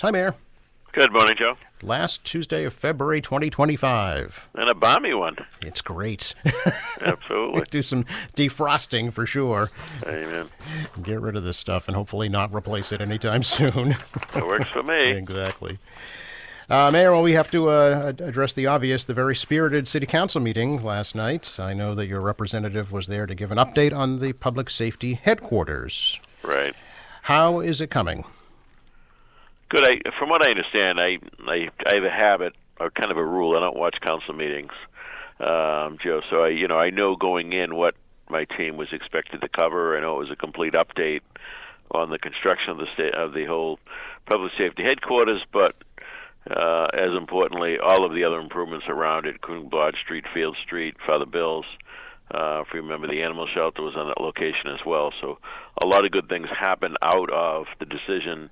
Hi, Mayor. Good morning, Joe. Last Tuesday of February 2025. And a balmy one. It's great. Absolutely. Do some defrosting for sure. Amen. Get rid of this stuff and hopefully not replace it anytime soon. That works for me. Exactly. Mayor, well, we have to address the obvious, the very spirited city council meeting last night. I know that your representative was there to give an update on the public safety headquarters. Right. How is it coming? Good. From what I understand, I have a habit or kind of a rule. I don't watch council meetings, Joe. So I know going in what my team was expected to cover. I know it was a complete update on the construction of the whole public safety headquarters, but as importantly, all of the other improvements around it, including Broad Street, Field Street, Father Bill's. If you remember, the animal shelter was on that location as well. So a lot of good things happened out of the decision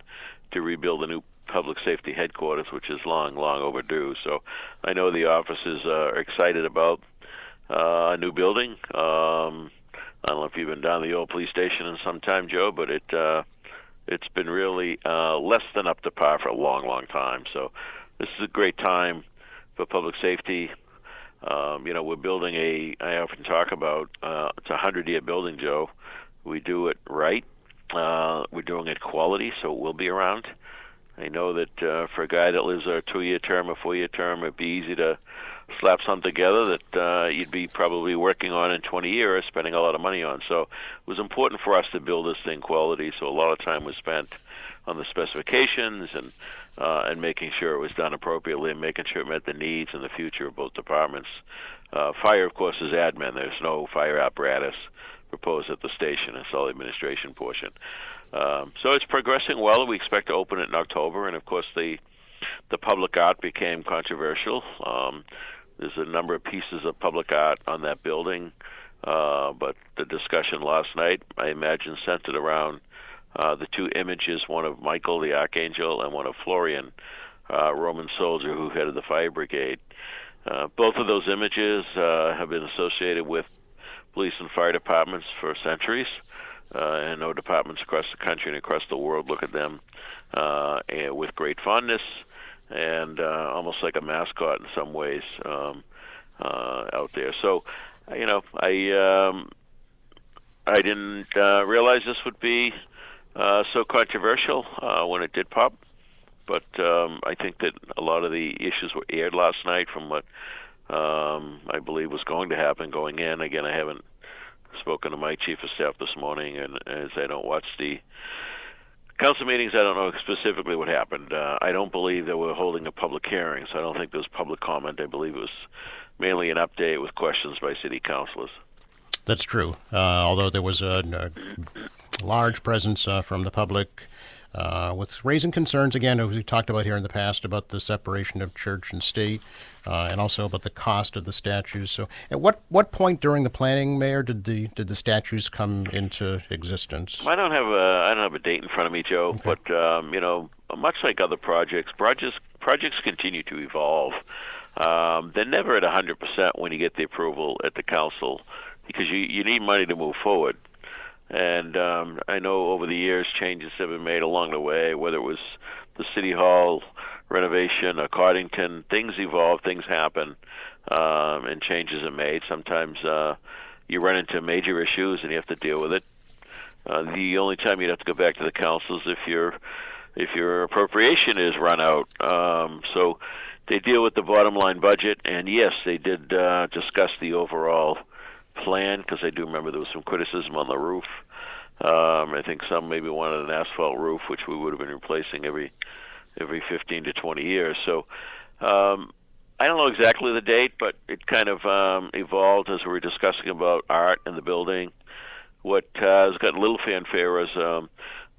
to rebuild a new public safety headquarters, which is long overdue. So I know the offices are excited about a new building. I don't know if you've been down to the old police station in some time, Joe, but it's been really less than up to par for a long time. So this is a great time for public safety. We're building I often talk about, it's a 100-year building, Joe. We do it right. We're doing it quality, so it will be around. I know that for a guy that lives a 2-year term, a 4-year term, it'd be easy to slap something together that you'd be probably working on in 20 years, spending a lot of money on. So it was important for us to build this thing quality, so a lot of time was spent on the specifications and making sure it was done appropriately and making sure it met the needs and the future of both departments. Fire, of course, is admin. There's no fire apparatus proposed at the station. It's all the administration portion. So it's progressing well. We expect to open it in October, and of course the public art became controversial. There's a number of pieces of public art on that building, but the discussion last night, I imagine, centered around the two images, one of Michael the Archangel and one of Florian, Roman soldier who headed the fire brigade. Both of those images have been associated with police and fire departments for centuries. And I know departments across the country and across the world look at them with great fondness and almost like a mascot in some ways out there. So, I didn't realize this would be so controversial when it did pop, but I think that a lot of the issues were aired last night from what I believe was going to happen going in. Again, I haven't spoken to my chief of staff this morning, and as I don't watch the council meetings, I don't know specifically what happened. I don't believe that we're holding a public hearing, so I don't think there was public comment. I believe it was mainly an update with questions by city councilors. That's true. Although there was a large presence from the public with raising concerns, again, as we talked about here in the past, about the separation of church and state, and also about the cost of the statues. So at what point during the planning, Mayor, did the statues come into existence? I don't have a date in front of me, Joe, okay. But much like other projects continue to evolve. They're never at 100% when you get the approval at the council, because you need money to move forward. And I know over the years changes have been made along the way, whether it was the City Hall renovation or Cardington. Things evolve, things happen, and changes are made. Sometimes you run into major issues and you have to deal with it. The only time you'd have to go back to the council is if your appropriation is run out. So they deal with the bottom line budget, and yes, they did discuss the overall plan, because I do remember there was some criticism on the roof. I think some maybe wanted an asphalt roof, which we would have been replacing every 15 to 20 years. So I don't know exactly the date, but it kind of evolved as we were discussing about art in the building. What has got a little fanfare is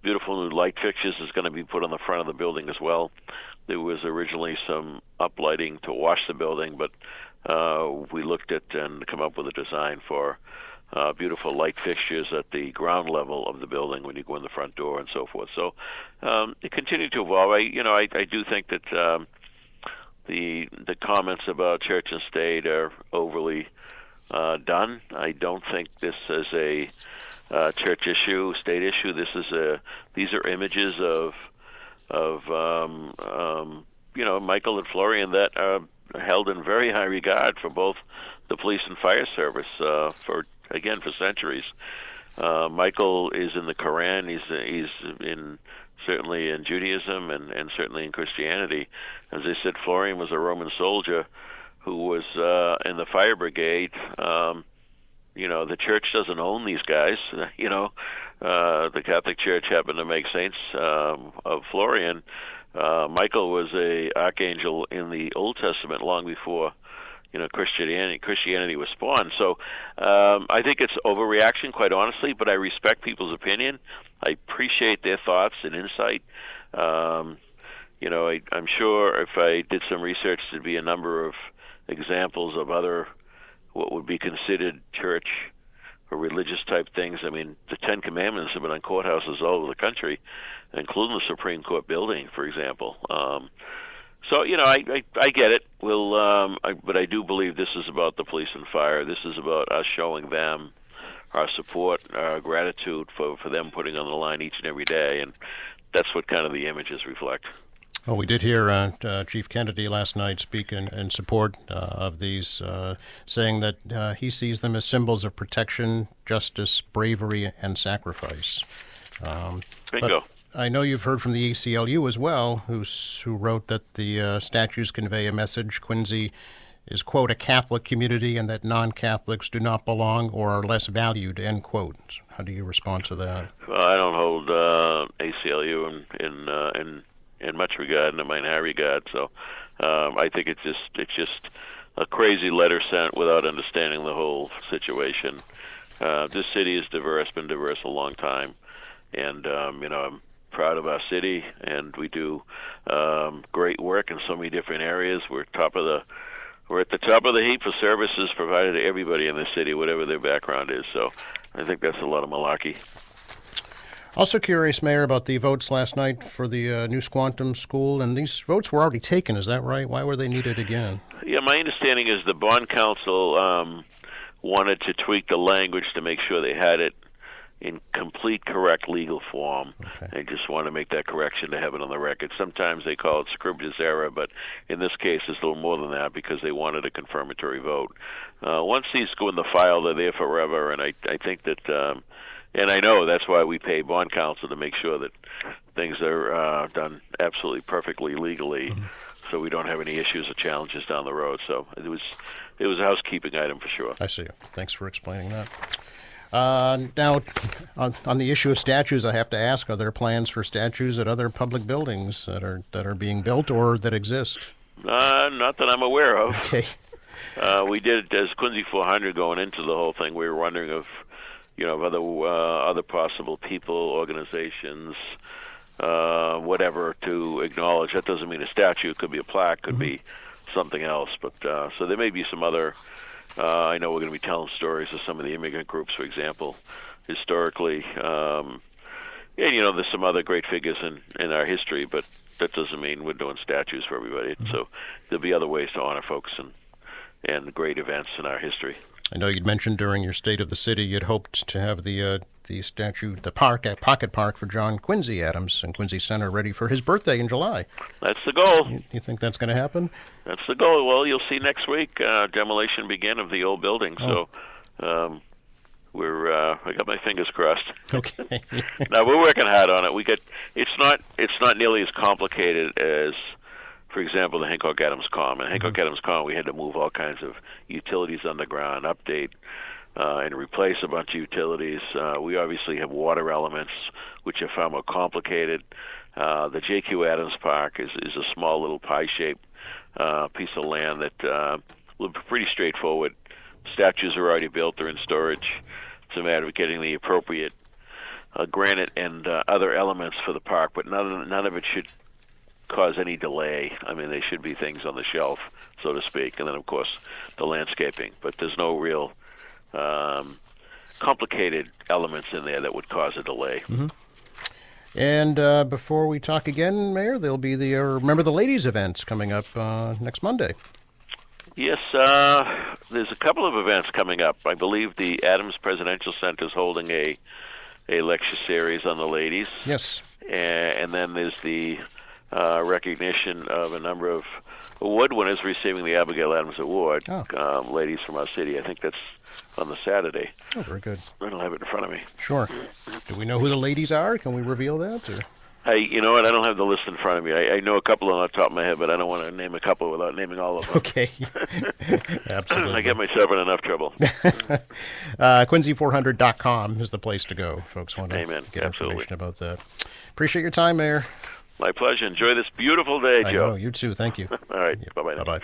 beautiful new light fixtures is going to be put on the front of the building as well. There was originally some uplighting to wash the building, but we looked at and come up with a design for beautiful light fixtures at the ground level of the building when you go in the front door and so forth. So it continued to evolve. I do think that the comments about church and state are overly done. I don't think this is a church issue, state issue. These are images of Michael and Florian that are held in very high regard for both the police and fire service for centuries. Michael is in the Quran. He's in certainly in Judaism and certainly in Christianity. As I said, Florian was a Roman soldier who was in the fire brigade. The church doesn't own these guys. The Catholic Church happened to make saints of Florian. Michael was a archangel in the Old Testament long before Christianity was spawned. So I think it's overreaction, quite honestly, but I respect people's opinion. I appreciate their thoughts and insight. I'm sure if I did some research, there'd be a number of examples of other what would be considered church or religious type things. I mean, the Ten Commandments have been on courthouses all over the country, including the Supreme Court building, for example. So I get it. But I do believe this is about the police and fire. This is about us showing them our support, our gratitude for them putting on the line each and every day, and that's what kind of the images reflect. Well, we did hear Chief Kennedy last night speak in support of these, saying that he sees them as symbols of protection, justice, bravery, and sacrifice. Bingo. I know you've heard from the ACLU as well, who wrote that the statues convey a message. Quincy is, quote, a Catholic community and that non-Catholics do not belong or are less valued, end quote. How do you respond to that? Well, I don't hold ACLU in much regard, and in my high regard. So I think it's just a crazy letter sent without understanding the whole situation. This city is diverse, been diverse a long time, and I'm proud of our city, and we do great work in so many different areas. We're at the top of the heap for services provided to everybody in the city, whatever their background is. So I think that's a lot of malarkey. Also curious, Mayor, about the votes last night for the New Squantum School, and these votes were already taken, is that right? Why were they needed again? Yeah, my understanding is the bond council wanted to tweak the language to make sure they had it in complete, correct legal form. Okay. They just want to make that correction to have it on the record. Sometimes they call it Scribner's error, but in this case it's a little more than that because they wanted a confirmatory vote. Once these go in the file, they're there forever, and I think that... And I know that's why we pay bond counsel to make sure that things are done absolutely perfectly legally, so we don't have any issues or challenges down the road. So it was a housekeeping item for sure. I see. Thanks for explaining that. Now, on the issue of statues, I have to ask: are there plans for statues at other public buildings that are being built or that exist? Not that I'm aware of. Okay. We did as Quincy 400 going into the whole thing. We were wondering of other possible people, organizations, whatever to acknowledge. That doesn't mean a statue. It could be a plaque, could be something else. But so there may be some other. I know we're going to be telling stories of some of the immigrant groups, for example, historically. And there's some other great figures in our history, but that doesn't mean we're doing statues for everybody. So there'll be other ways to honor folks and great events in our history. I know you'd mentioned during your State of the City you'd hoped to have the statue, the park at Pocket Park for John Quincy Adams and Quincy Center ready for his birthday in July. That's the goal. You think that's going to happen? That's the goal. Well, you'll see next week demolition begin of the old building. So I got my fingers crossed. Okay. Now we're working hard on it. It's not nearly as complicated as, for example, the Hancock Adams Common. Hancock Adams Common, we had to move all kinds of utilities underground, update, and replace a bunch of utilities. We obviously have water elements, which are far more complicated. The J.Q. Adams Park is a small little pie-shaped piece of land that will be pretty straightforward. Statues are already built. They're in storage. It's a matter of getting the appropriate granite and other elements for the park, but none of it should cause any delay. I mean, they should be things on the shelf, so to speak, and then of course the landscaping, but there's no real complicated elements in there that would cause a delay. And before we talk again, Mayor, there'll be the Remember the Ladies events coming up next Monday. Yes, there's a couple of events coming up. I believe the Adams Presidential Center is holding a lecture series on the ladies. Yes. And then there's the recognition of a number of award winners receiving the Abigail Adams Award, ladies from our city. I think that's on the Saturday. Oh, very good. I don't have it in front of me. Sure. Do we know who the ladies are? Can we reveal that? Or? You know what? I don't have the list in front of me. I know a couple on the top of my head, but I don't want to name a couple without naming all of them. Okay. Absolutely. I get myself in enough trouble. Quincy400.com is the place to go. Folks want to Amen. get Absolutely. information about that. Appreciate your time, Mayor. My pleasure. Enjoy this beautiful day, I Joe. know. You too. Thank you. All right. Bye-bye now. Bye-bye.